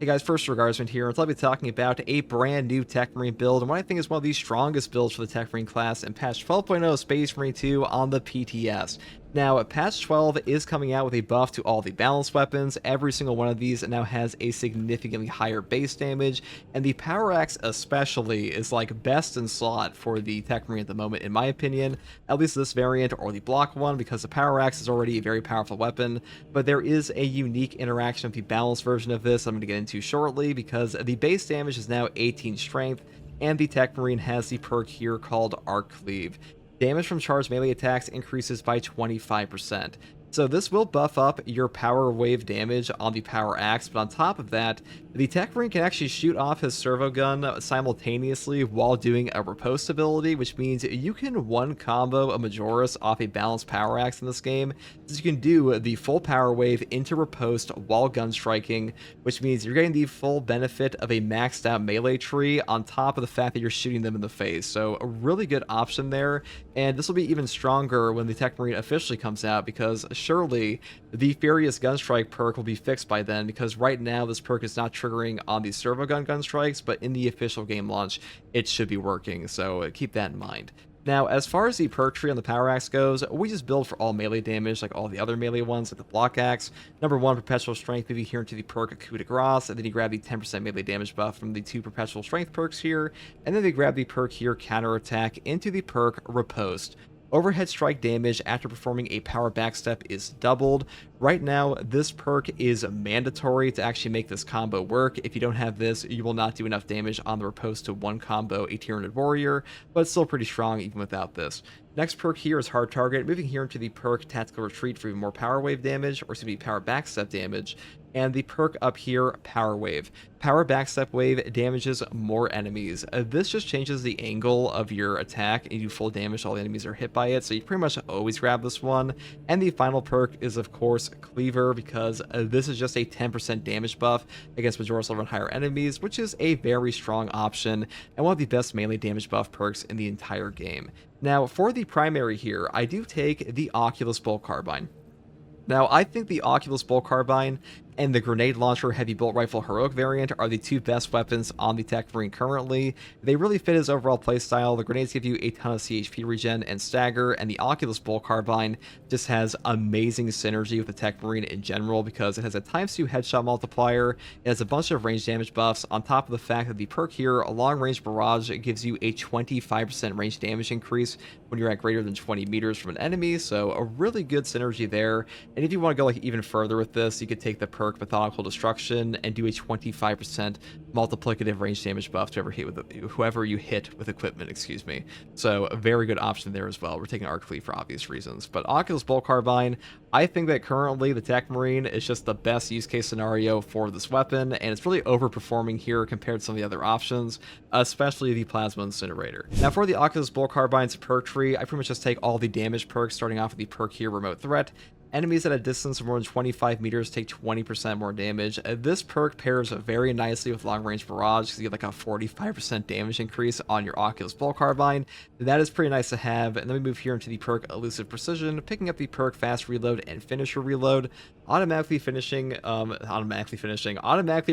Hey guys, first Regardsman here, and I'll be talking about a brand new Techmarine build, and what I think is one of the strongest builds for the Techmarine class in patch 12.0 Space Marine 2 on the PTS. Now, patch 12 is coming out with a buff to all the balanced weapons. Every single one of these now has a significantly higher base damage, and the Power Axe especially is like best in slot for the Techmarine at the moment, in my opinion, at least this variant or the block one, because the Power Axe is already a very powerful weapon, but there is a unique interaction with the balanced version of this I'm going to get into shortly, because the base damage is now 18 strength, and the Techmarine has the perk here called Arc Cleave. Damage from charged melee attacks increases by 25%. So this will buff up your power wave damage on the power axe, but on top of that, the Techmarine can actually shoot off his servo gun simultaneously while doing a riposte ability, which means you can one combo a Majoris off a balanced power axe in this game, since you can do the full power wave into riposte while gun striking, which means you're getting the full benefit of a maxed out melee tree on top of the fact that you're shooting them in the face. So a really good option there, and this will be even stronger when the Techmarine officially comes out, because surely the Furious Gunstrike perk will be fixed by then, because right now this perk is not triggering on the servo gun strikes, but in the official game launch it should be working, so keep that in mind. Now, as far as the perk tree on the Power Axe goes, we just build for all melee damage like all the other melee ones, like the Block Axe. Number 1, Perpetual Strength, moving here into the perk Coup de Grace, and then you grab the 10% melee damage buff from the 2 Perpetual Strength perks here, and then they grab the perk here Counterattack into the perk Riposte. Overhead strike damage after performing a power backstep is doubled. Right now, this perk is mandatory to actually make this combo work. If you don't have this, you will not do enough damage on the riposte to one combo a Tyranid Warrior, but it's still pretty strong even without this. Next perk here is Hard Target, moving here into the perk Tactical Retreat for even more power wave damage, or excuse me, power backstep damage, and the perk up here, Power Wave. Power backstep wave damages more enemies. This just changes the angle of your attack and you do full damage all the enemies are hit by it, so you pretty much always grab this one. And the final perk is of course Cleaver, because this is just a 10% damage buff against Majoris level and higher enemies, which is a very strong option and one of the best melee damage buff perks in the entire game. Now, for the primary here, I do take the Oculus Bolt Carbine. Now, I think the Oculus Bolt Carbine and the Grenade Launcher Heavy Bolt Rifle Heroic variant are the two best weapons on the Techmarine currently. They really fit his overall playstyle. The grenades give you a ton of CHP regen and stagger, and the Oculus Bolt Carbine just has amazing synergy with the Techmarine in general, because it has a ×2 headshot multiplier, it has a bunch of range damage buffs, on top of the fact that the perk here, a Long Range Barrage, gives you a 25% range damage increase when you're at greater than 20 meters from an enemy, so a really good synergy there. And if you want to go like even further with this, you could take the perk Methodical Destruction and do a 25% multiplicative range damage buff to whoever you hit with equipment, excuse me. So a very good option there as well. We're taking Arc Fleet for obvious reasons. But Oculus Bolt Carbine, I think that currently the Techmarine is just the best use case scenario for this weapon, and it's really overperforming here compared to some of the other options, especially the Plasma Incinerator. Now for the Oculus Bolt Carbine's perk tree, I pretty much just take all the damage perks, starting off with the perk here, Remote Threat. Enemies at a distance of more than 25 meters take 20% more damage. This perk pairs very nicely with Long Range Barrage, because you get like a 45% damage increase on your Oculus Bolt Carbine. That is pretty nice to have. And then we move here into the perk Elusive Precision, picking up the perk Fast Reload and Finisher Reload. Automatically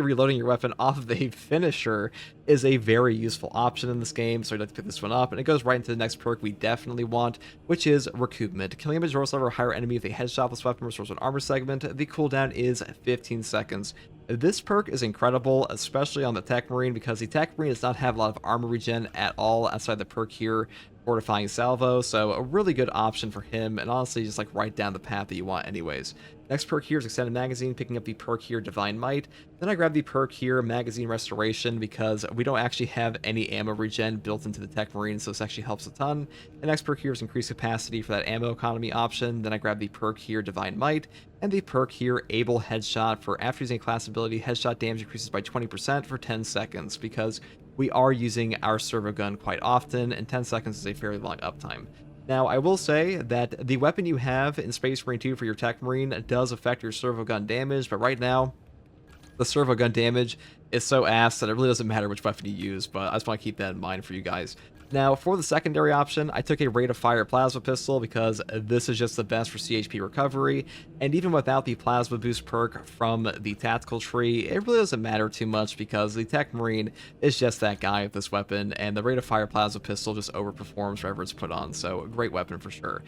reloading your weapon off of a finisher is a very useful option in this game, so I'd like to pick this one up, and it goes right into the next perk we definitely want, which is Recoupment. Killing a Majoris level or higher enemy with a headshot this weapon restores an armor segment. The cooldown is 15 seconds. This perk is incredible, especially on the Techmarine, because the Techmarine does not have a lot of armor regen at all outside the perk here, Fortifying Salvo, so a really good option for him, and honestly just like right down the path that you want anyways. Next perk here is Extended Magazine, picking up the perk here Divine Might. Then I grab the perk here Magazine Restoration, because we don't actually have any ammo regen built into the Techmarine, so this actually helps a ton. The next perk here is Increased Capacity for that ammo economy option. Then I grab the perk here Divine Might, and the perk here Able Headshot for after using a class ability, headshot damage increases by 20% for 10 seconds, because we are using our servo gun quite often, and 10 seconds is a fairly long uptime. Now, I will say that the weapon you have in Space Marine 2 for your Techmarine does affect your servo gun damage, but right now, the servo gun damage is so ass that it really doesn't matter which weapon you use, but I just want to keep that in mind for you guys. Now, for the secondary option, I took a rate of fire plasma pistol because this is just the best for CHP recovery, and even without the plasma boost perk from the tactical tree, it really doesn't matter too much because the Techmarine is just that guy with this weapon, and the rate of fire plasma pistol just overperforms wherever it's put on, so a great weapon for sure.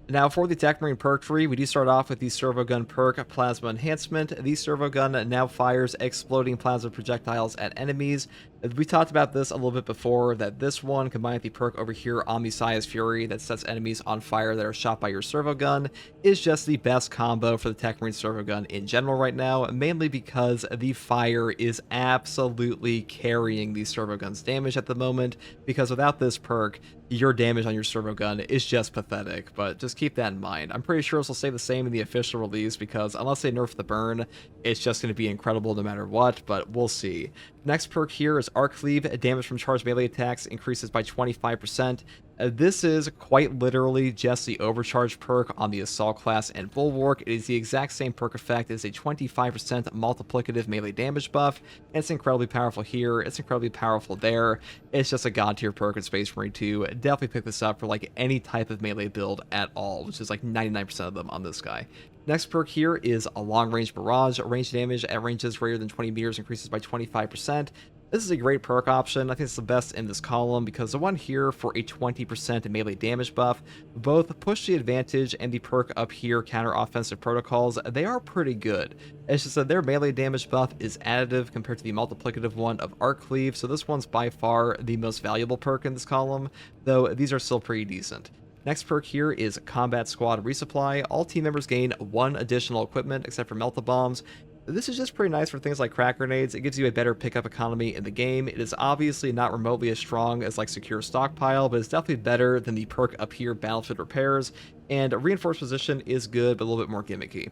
Now, for the Techmarine perk tree, we do start off with the Servo Gun perk Plasma Enhancement. The Servo Gun now fires exploding plasma projectiles at enemies. We talked about this a little bit before, that this one combined with the perk over here, Omniscience Fury, that sets enemies on fire that are shot by your Servo Gun, is just the best combo for the Techmarine Servo Gun in general right now, mainly because the fire is absolutely carrying the Servo Gun's damage at the moment, because without this perk, your damage on your Servo Gun is just pathetic, but just keep that in mind. I'm pretty sure this will stay the same in the official release, because unless they nerf the burn, it's just going to be incredible no matter what, but we'll see. Next perk here is Arc Cleave. Damage from charged melee attacks increases by 25%. This is quite literally just the overcharge perk on the Assault class and Bulwark. It is the exact same perk effect. It's a 25% multiplicative melee damage buff. It's incredibly powerful here. It's incredibly powerful there. It's just a god tier perk in Space Marine 2. Definitely pick this up for like any type of melee build at all, which is like 99% of them on this guy. Next perk here is a long range barrage. Range damage at ranges greater than 20 meters increases by 25%. This is a great perk option. I think it's the best in this column because the one here for a 20% melee damage buff, both push the advantage and the perk up here, counter offensive protocols, they are pretty good. It's just that their melee damage buff is additive compared to the multiplicative one of Arc Cleave, so this one's by far the most valuable perk in this column, though these are still pretty decent. Next perk here is Combat Squad Resupply. All team members gain 1 additional equipment except for Melta Bombs. This is just pretty nice for things like crack grenades. It gives you a better pickup economy in the game. It is obviously not remotely as strong as like Secure Stockpile, but it's definitely better than the perk up here, Battlefield Repairs, and Reinforced Position is good, but a little bit more gimmicky.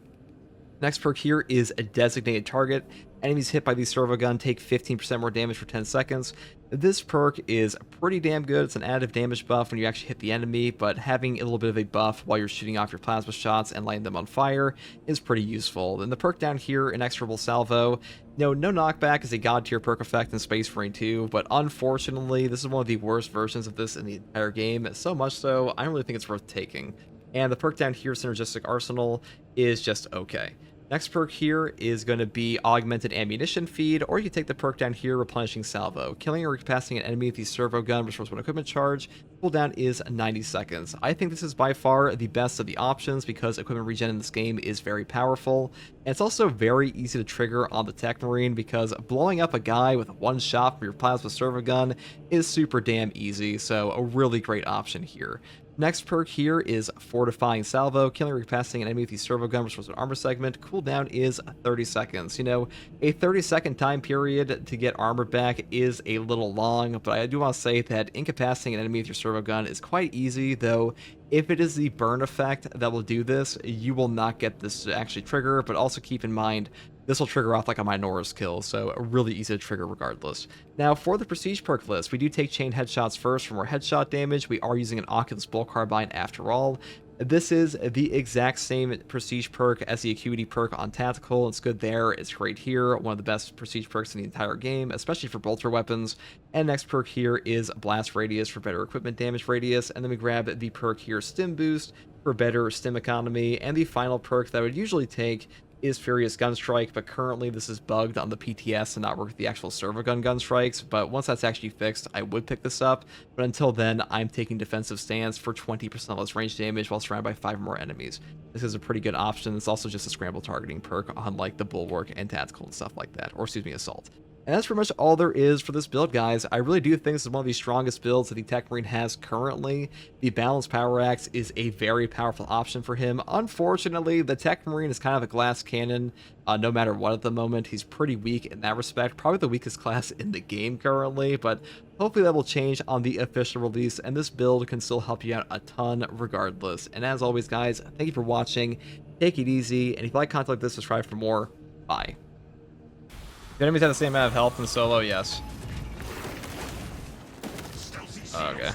Next perk here is a Designated Target. Enemies hit by the Servo Gun take 15% more damage for 10 seconds. This perk is pretty damn good. It's an additive damage buff when you actually hit the enemy, but having a little bit of a buff while you're shooting off your plasma shots and lighting them on fire is pretty useful. And the perk down here, Inexorable Salvo. No knockback is a god tier perk effect in Space Marine 2, but unfortunately, this is one of the worst versions of this in the entire game. So much so, I don't really think it's worth taking. And the perk down here, Synergistic Arsenal, is just okay. Next perk here is going to be Augmented Ammunition Feed, or you can take the perk down here, Replenishing Salvo. Killing or incapacitating an enemy with the Servo Gun restores 1 equipment charge. Cooldown is 90 seconds. I think this is by far the best of the options because equipment regen in this game is very powerful. And it's also very easy to trigger on the Techmarine because blowing up a guy with 1 shot from your Plasma Servo Gun is super damn easy, so a really great option here. Next perk here is Fortifying Salvo. Killing or incapacitating an enemy with the Servo Gun restores an armor segment. Cooldown is 30 seconds. You know, a 30-second time period to get armor back is a little long, but I do want to say that incapacitating an enemy with your Servo Gun is quite easy, though if it is the burn effect that will do this, you will not get this to actually trigger, but also keep in mind, this will trigger off like a Majoris kill, so really easy to trigger regardless. Now, for the Prestige perk list, we do take chain headshots first for more headshot damage. We are using an Oculus Bull Carbine after all. This is the exact same Prestige perk as the Acuity perk on Tactical. It's good there. It's great here. One of the best Prestige perks in the entire game, especially for bolter weapons. And next perk here is Blast Radius for better equipment damage radius. And then we grab the perk here, Stim Boost, for better stim economy. And the final perk that I would usually take is Furious Gunstrike, but currently this is bugged on the PTS and not work with the actual Servo Gun Gunstrikes, but once that's actually fixed, I would pick this up, but until then, I'm taking Defensive Stance for 20% less range damage while surrounded by 5 more enemies. This is a pretty good option. It's also just a scramble targeting perk on like the Bulwark and Tactical and stuff like that, or excuse me, Assault. And that's pretty much all there is for this build, guys. I really do think this is one of the strongest builds that the Techmarine has currently. The Balanced Power Axe is a very powerful option for him. Unfortunately, the Techmarine is kind of a glass cannon no matter what at the moment. He's pretty weak in that respect. Probably the weakest class in the game currently, but hopefully that will change on the official release, and this build can still help you out a ton regardless. And as always, guys, thank you for watching. Take it easy, and if you like content like this, subscribe for more. Bye. The enemies have the same amount of health in solo, yes. Oh, okay.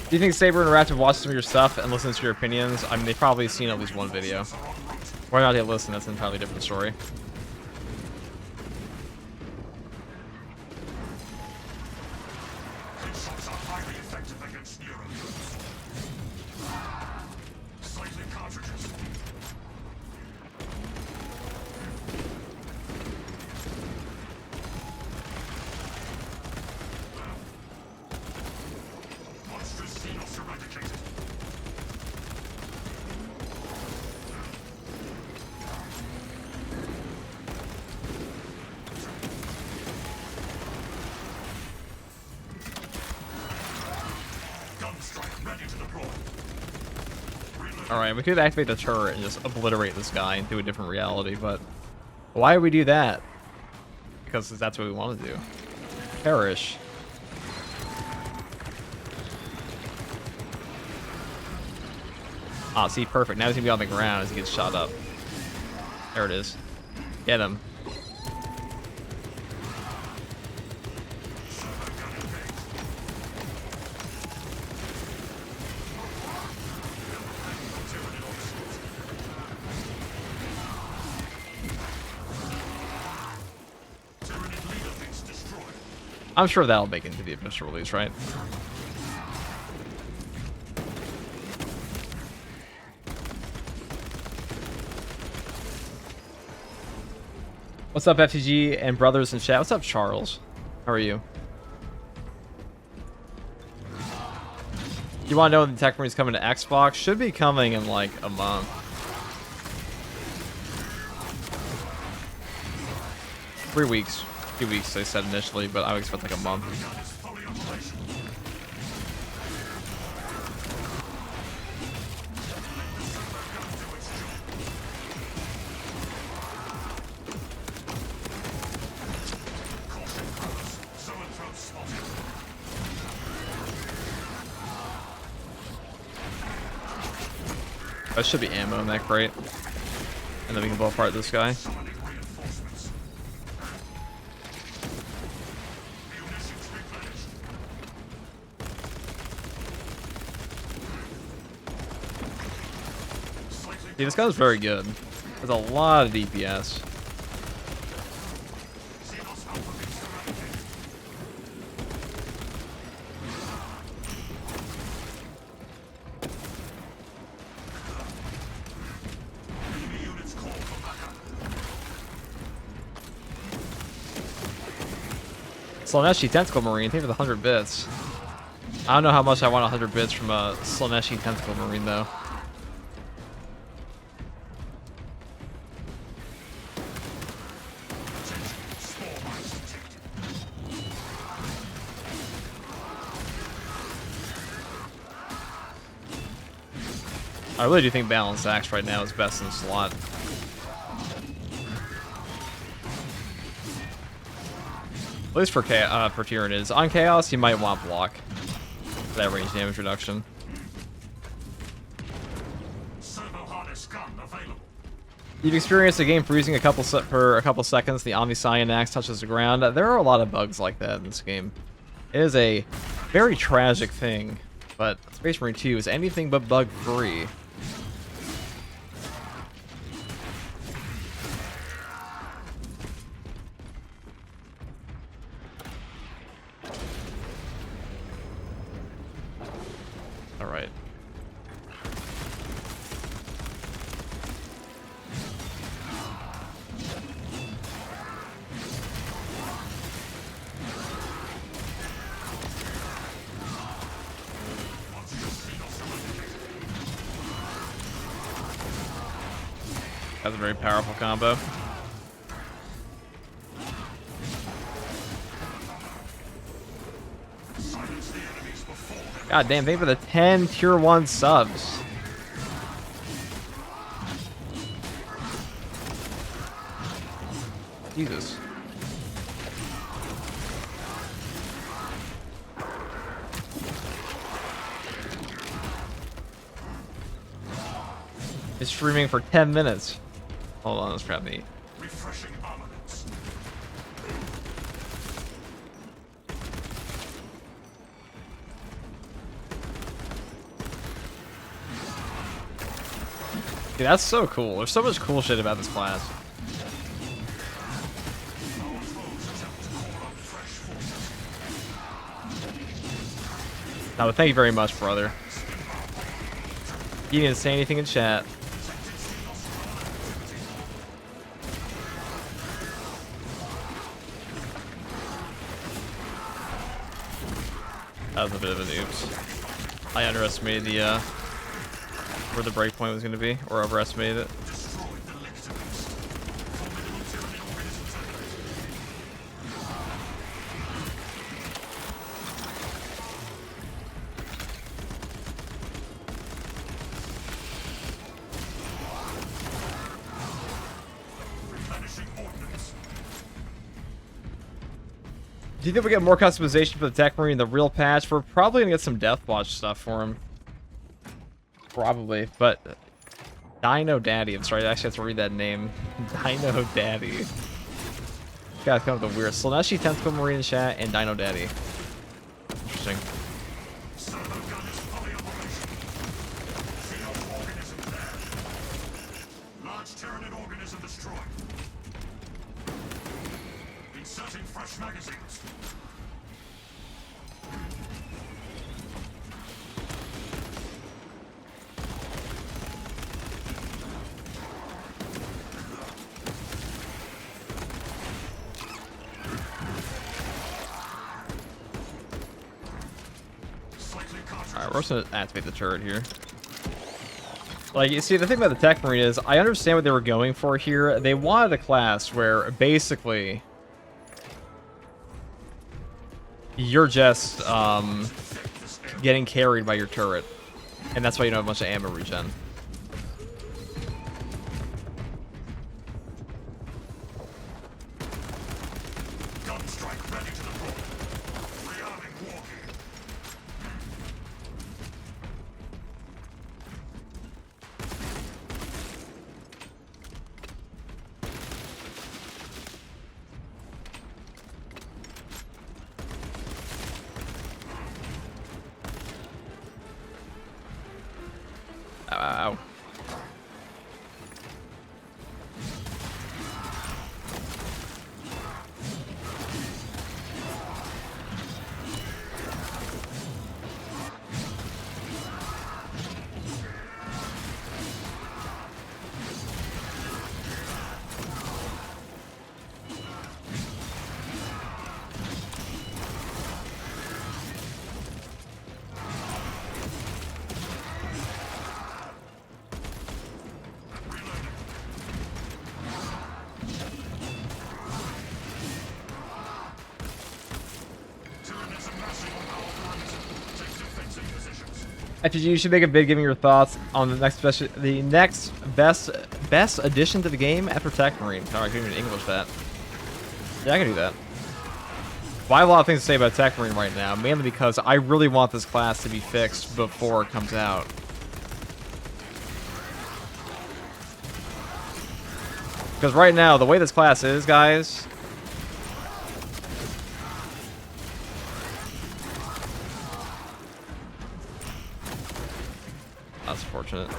Do you think Saber and Ratchet watch some of your stuff and listen to your opinions? I mean, they've probably seen at least one video. Whether or not they listen, that's an entirely different story. Alright, we could activate the turret and just obliterate this guy into a different reality, but why would we do that? Because that's what we want to do. Perish. Ah, see, perfect. Now he's gonna be on the ground as he gets shot up. There it is. Get him. I'm sure that'll make it into the official release, right? What's up, FTG and brothers in chat? What's up, Charles? How are you? You want to know when the Techmarine's coming to Xbox? Should be coming in like a month. 3 weeks. 2 weeks, they said initially, but I would expect like a month. That should be ammo in that crate. And then we can blow apart this guy. See, this gun's very good. There's a lot of DPS. Slaneshi Tentacle Marine, thank you for the 100 bits. I don't know how much I want 100 bits from a Slaneshi Tentacle Marine, though. I really do think Balanced Axe right now is best in the slot. At least for Tyranids. On Chaos, you might want block for that range damage reduction. You've experienced a game freezing for a couple seconds. The Omniscion axe touches the ground. There are a lot of bugs like that in this game. It is a very tragic thing, but Space Marine 2 is anything but bug-free. Alright. That's a very powerful combo. God damn, thank you for the 10 tier 1 subs. Jesus. It's streaming for 10 minutes. Hold on, let's grab me. Refreshing armaments. Dude, that's so cool. There's so much cool shit about this class. No, thank you very much, brother. You didn't say anything in chat. That was a bit of an oops. I underestimated the where the breakpoint was going to be, or overestimated it. Do you think we get more customization for the Techmarine in the real patch? We're probably gonna get some Deathwatch stuff for him. Probably, but Dino Daddy. I'm sorry, I actually have to read that name. Dino Daddy. Guys come up with the weird. Slaneshi, Tentacle Marine in chat, and Dino Daddy. Interesting. Large Tyranid organism destroyed. Inserting fresh magazines. Alright, we're just gonna activate the turret here. Like, you see, the thing about the Techmarine is, I understand what they were going for here. They wanted a class where, basically, you're just, getting carried by your turret. And that's why you don't have a bunch of ammo regen. Gunstrike ready to deploy. Rearming walking. Ow. FG, you should make a vid giving your thoughts on the next best addition to the game after Techmarine. Oh, I couldn't even English that. Yeah, I can do that. Well, I have a lot of things to say about Techmarine right now, mainly because I really want this class to be fixed before it comes out. Because right now, the way this class is, guys... That's fortunate.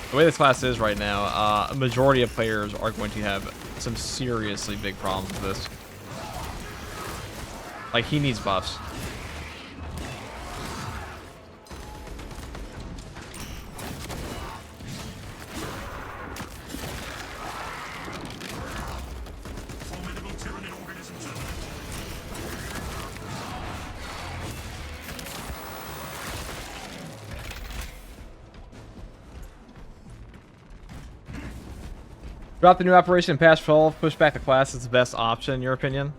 The way this class is right now, a majority of players are going to have some seriously big problems with this. Like, he needs buffs. Drop the new operation in patch 12, push back the class is the best option, in your opinion?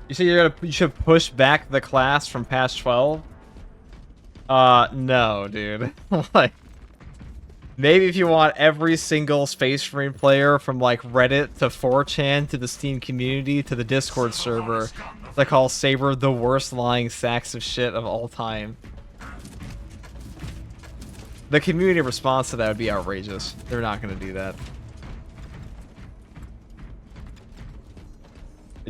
You say you should push back the class from patch 12? No, dude. Like, maybe if you want every single Space Marine player from, like, Reddit to 4chan to the Steam community to the Discord server to call Saber the worst lying sacks of shit of all time. The community response to that would be outrageous. They're not going to do that.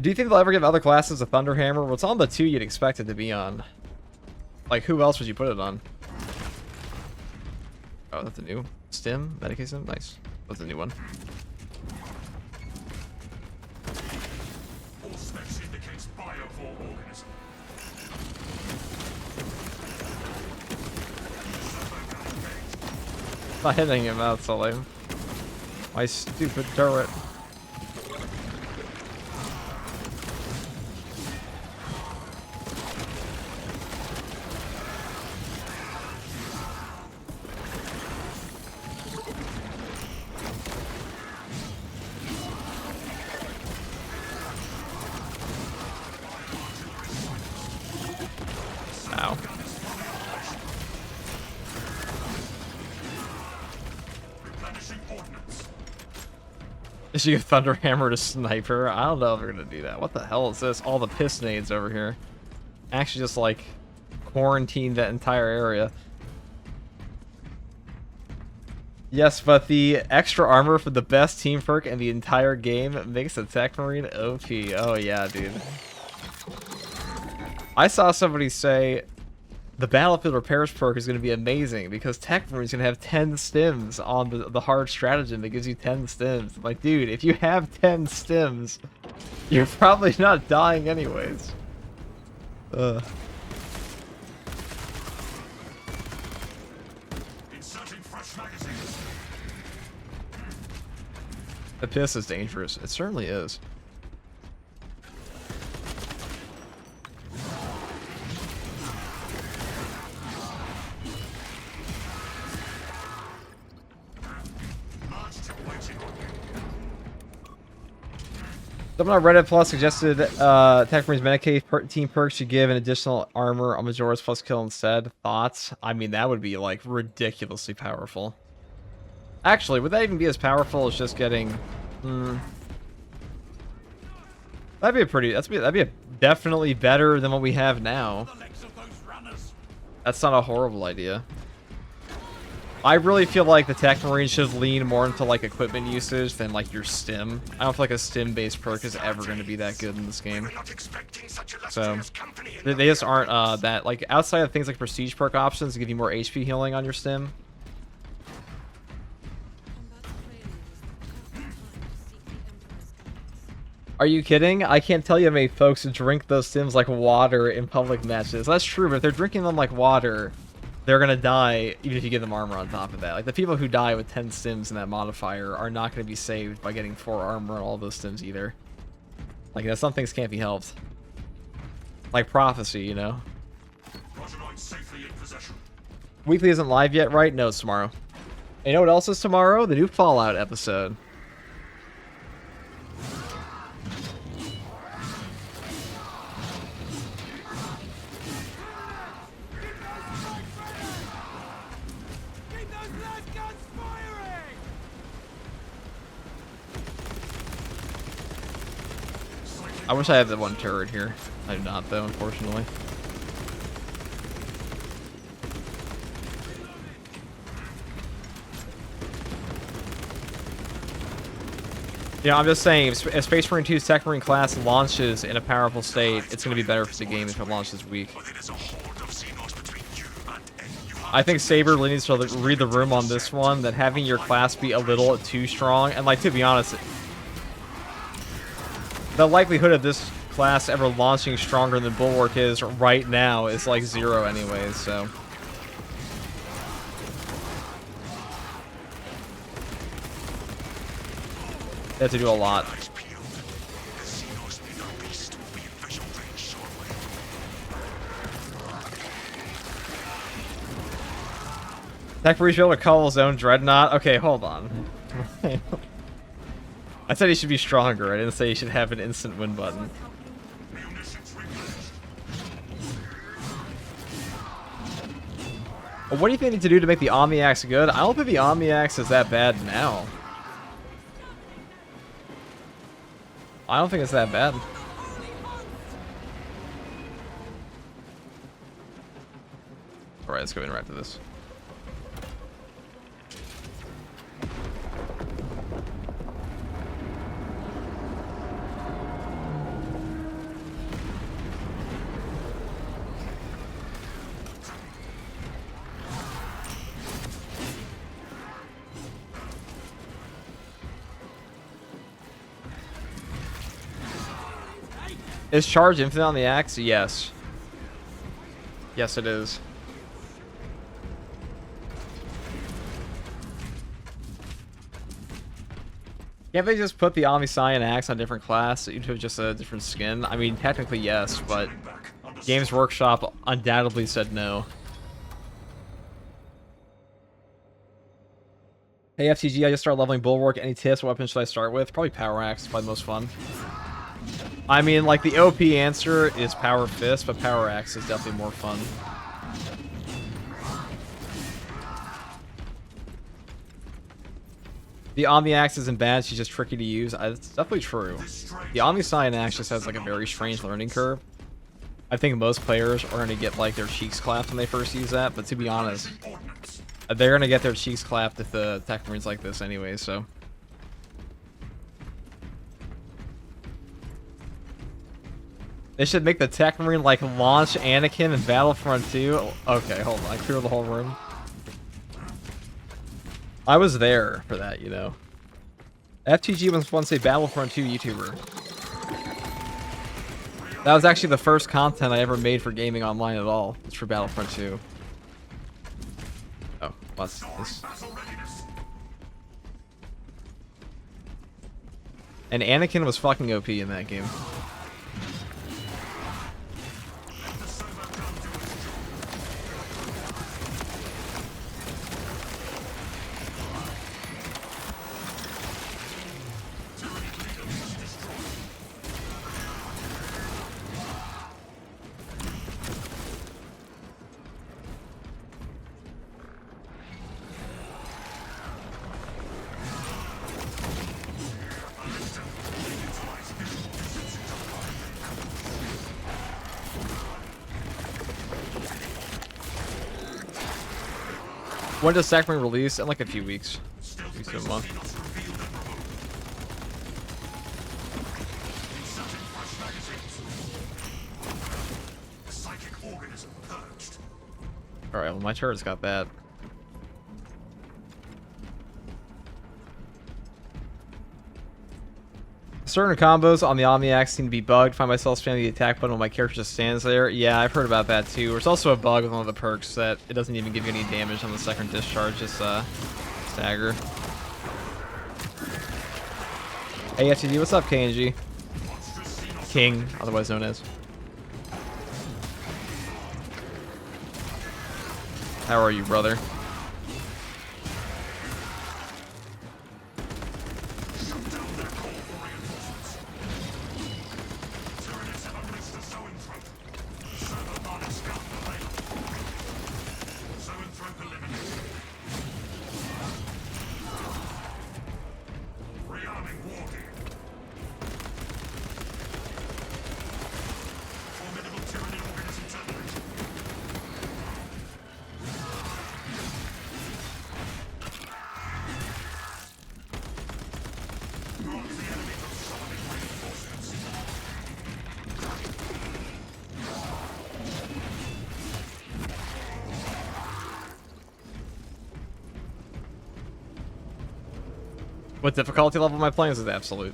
Do you think they'll ever give other classes a Thunderhammer? Well, it's on the 2 you'd expect it to be on. Like, who else would you put it on? Oh, that's a new stim? Medicaid stim? Nice. That's a new one. All specs indicates biovore organism. Not hitting him, that's all lame. My stupid turret. Ow. Replenishing ordnance. Is she a thunder hammer to sniper? I don't know if they're gonna do that. What the hell is this? All the pistons over here. Actually just like quarantined that entire area. Yes, but the extra armor for the best team perk in the entire game makes the Techmarine OP. Oh yeah, dude. I saw somebody say the Battlefield Repairs perk is going to be amazing because Techmarine is going to have 10 stims on the hard stratagem that gives you 10 stims. Like, dude, if you have 10 stims, you're probably not dying anyways. Inserting fresh magazines. The piss is dangerous. It certainly is. Large tip waiting on you. Someone on Reddit Plus suggested Techmarine's Medicaid team perks should give an additional armor on Majoris plus kill instead. Thoughts? I mean, that would be like ridiculously powerful. Actually, would that even be as powerful as just getting? That'd be a pretty. That'd be definitely better than what we have now. The legs of those runners. That's not a horrible idea. I really feel like the Techmarine should lean more into like equipment usage than like your stim. I don't feel like a stim-based perk is ever going to be that good in this game. We're not expecting such So illustrious company in they just aren't that like outside of things like prestige perk options to give you more HP healing on your stim. Are you kidding? I can't tell you how many folks who drink those stims like water in public matches. That's true, but if they're drinking them like water, they're gonna die even if you give them armor on top of that. Like the people who die with 10 stims in that modifier are not gonna be saved by getting 4 armor on all those stims either. Like some things can't be helped. Like prophecy, you know. Progenoid safely in possession. Weekly isn't live yet, right? No, it's tomorrow. And you know what else is tomorrow? The new Fallout episode. I wish I had the one turret here. I do not, though, unfortunately. You know, I'm just saying, if Space Marine 2's Techmarine class launches in a powerful state, it's going to be better for the game if it launches weak. But it is a horde of Xenos between you and any I think Saber needs to read the room on this one, that having your class be a little too strong, and like, to be honest, the likelihood of this class ever launching stronger than Bulwark is right now is like 0 anyways, so. They have to do a lot. eyes peeled. The Xenos need a beast will be in visual range shortly. Techmarine should be able to call his own Dreadnought. Okay, hold on. I said he should be stronger. I didn't say he should have an instant win button. Munitions replenished. Well, what do you think they need to do to make the Omniacs good? I don't think the Omniacs is that bad now. I don't think it's that bad. Alright, let's go interact with this. Is charge infinite on the axe? Yes. Yes, it is. Can't they just put the Omniscient axe on a different class into just a different skin? I mean, technically yes, but Games Workshop undoubtedly said no. Hey FTG, I just started leveling Bulwark. Any tips? What weapon should I start with? Probably Power Axe, probably the most fun. I mean, like, the OP answer is Power Fist, but Power Axe is definitely more fun. The Omni Axe isn't bad, she's just tricky to use. It's definitely true. The Omniscient Axe just has, like, a very strange learning curve. I think most players are going to get, like, their cheeks clapped when they first use that, but to be honest, they're going to get their cheeks clapped if the Techmarine's like this anyway, so... They should make the Techmarine, like, launch Anakin in Battlefront 2. Okay, hold on. I cleared the whole room. I was there for that, you know. FTG was once a Battlefront 2 YouTuber. That was actually the first content I ever made for gaming online at all. It's for Battlefront 2. Oh, what's this? And Anakin was fucking OP in that game. When does Techmarine release? In like a few weeks. Weeks to a month. Alright, well my turret's got that. Certain combos on the Omni Axe seem to be bugged. Find myself spamming the attack button when my character just stands there. Yeah, I've heard about that too. There's also a bug with one of the perks that it doesn't even give you any damage on the second discharge, just stagger. Hey FTD, what's up KNG? King, otherwise known as. How are you, brother? What difficulty level am I playing? This is absolute.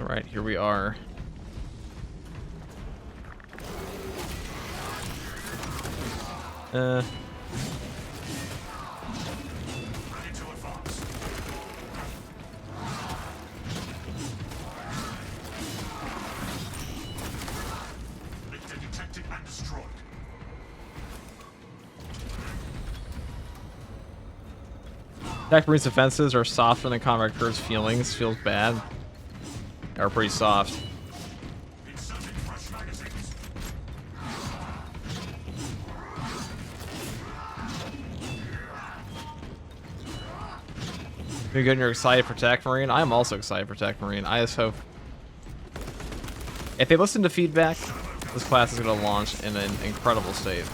Alright, here we are. Techmarine's defenses are softer than Comrade Curve's feelings. Feels bad. Are pretty soft. You're good and you're excited for Techmarine? I am also excited for Techmarine. I just hope... If they listen to feedback, this class is going to launch in an incredible state.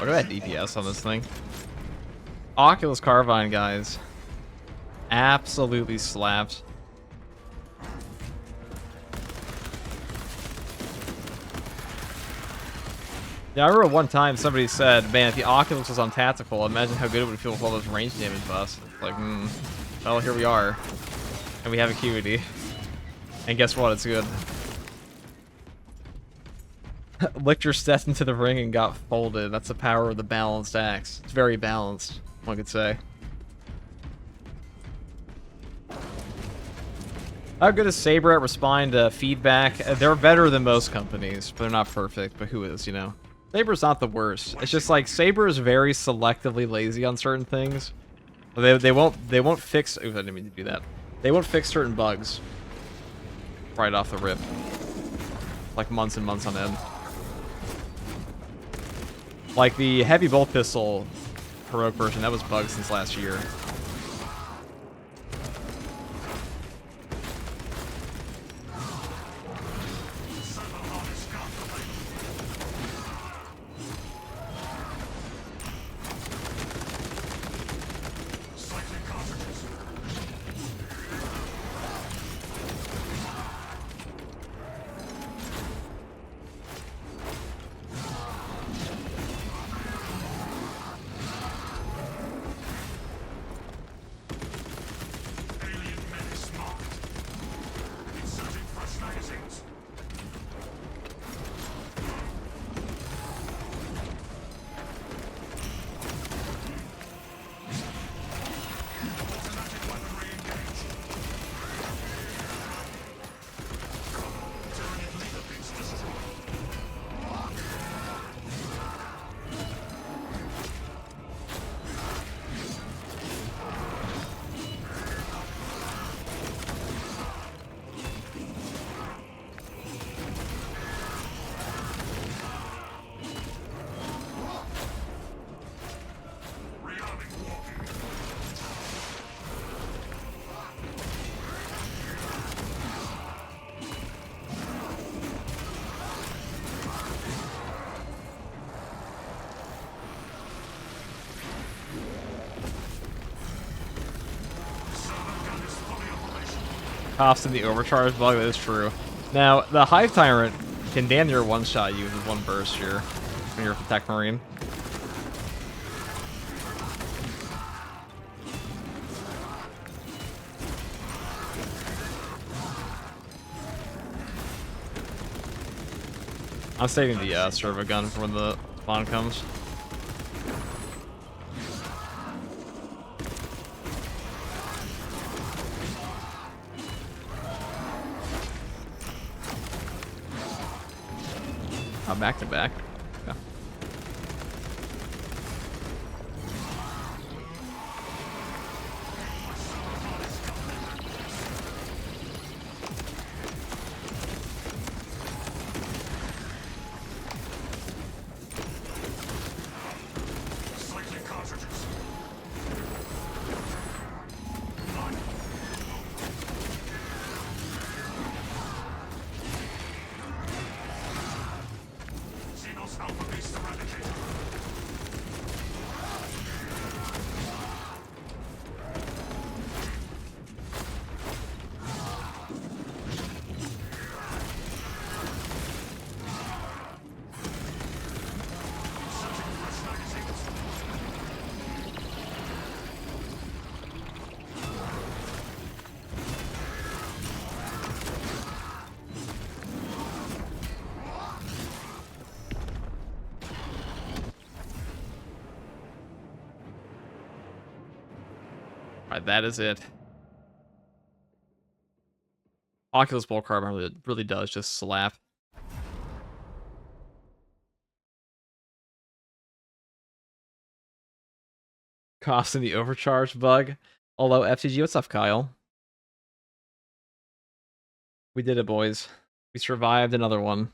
look at that DPS on this thing. Oculus Carbine, guys. Absolutely slaps. Yeah, I remember one time somebody said, man, if the Oculus was on Tactical, imagine how good it would feel with all those range damage buffs. It's like, well, here we are. And we have Acuity. And guess what? It's good. Licked your steps into the ring and got folded. That's the power of the balanced axe. It's very balanced, one could say. How good is Saber at responding to feedback? They're better than most companies, but they're not perfect. But who is, you know? Saber's not the worst. It's just like Saber is very selectively lazy on certain things. They won't fix. Ooh, I didn't mean to do that. They won't fix certain bugs right off the rip, like months and months on end. Like the heavy bolt pistol heroic version, that was bugged since last year. Cost in the overcharge bug, that is true. Now, the Hive Tyrant can damn near one-shot you with one burst here when you're with the Techmarine. I'm saving the servo gun for when the spawn comes. Back to back. Yeah. Alright, that is it. Oculus Bolt Carbine really does just slap. Cost in the overcharge bug. Although FTG, what's up, Kyle? We did it, boys. We survived another one.